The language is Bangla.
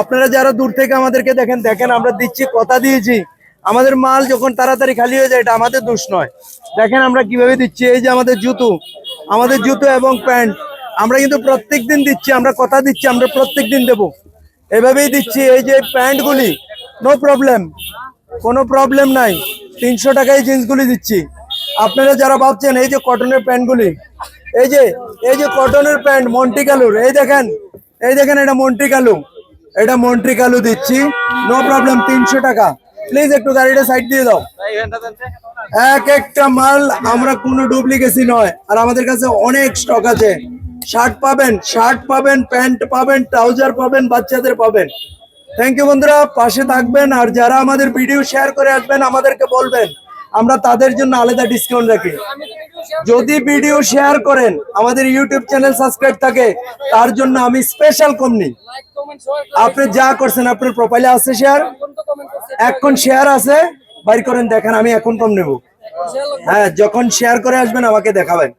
আপনারা যারা দূর থেকে আমাদেরকে দেখেন দেখেন আমরা দিচ্ছি, কথা দিয়েছি। আমাদের মাল যখন তাড়াতাড়ি খালি হয়ে যায় এটা আমাদের দোষ নয়। দেখেন আমরা কিভাবে দিচ্ছি। এই যে আমাদের জুতো এবং প্যান্ট আমরা কিন্তু প্রত্যেক দিন দিচ্ছি। আমরা কথা দিচ্ছি আমরা প্রত্যেক দিন দেবো, এভাবেই দিচ্ছি। এই যে প্যান্টগুলি নো প্রবলেম, কোনো প্রবলেম নাই, 300 টাকায় জিন্সগুলি দিচ্ছি। আপনারা যারা ভাবছেন এই যে কটনের প্যান্টগুলি, এই যে কটনের প্যান্ট মন্টিকালুর, এই দেখেন এটা মন্ট্রিকালু দিচ্ছি, নো প্রবলেম, 300 টাকা। প্লিজ একটু গাড়িটা সাইড দিয়ে দাও। এক একটা মাল আমরা কোনো ডুপ্লিকেসি নয়, আর আমাদের কাছে অনেক স্টক আছে। শার্ট পাবেন, প্যান্ট পাবেন, ট্রাউজার পাবেন, বাচ্চাদের পাবেন। থ্যাংক ইউ বন্ধুরা, পাশে থাকবেন। আর যারা আমাদের ভিডিও শেয়ার করে আসবেন আমাদেরকে বলবেন, আমরা তাদের জন্য আলাদা ডিসকাউন্ট রাখি। যদি ভিডিও শেয়ার করেন, আমাদের ইউটিউব চ্যানেল সাবস্ক্রাইব থাকে, তার জন্য আমি স্পেশাল কম নিই। আপনি যা করছেন আপনার প্রোফাইলে আছে শেয়ার, এখন শেয়ার আছে, বাইর করেন দেখেন, আমি এখন কম নেব। হ্যাঁ, যখন শেয়ার করে আসবেন আমাকে দেখাবেন।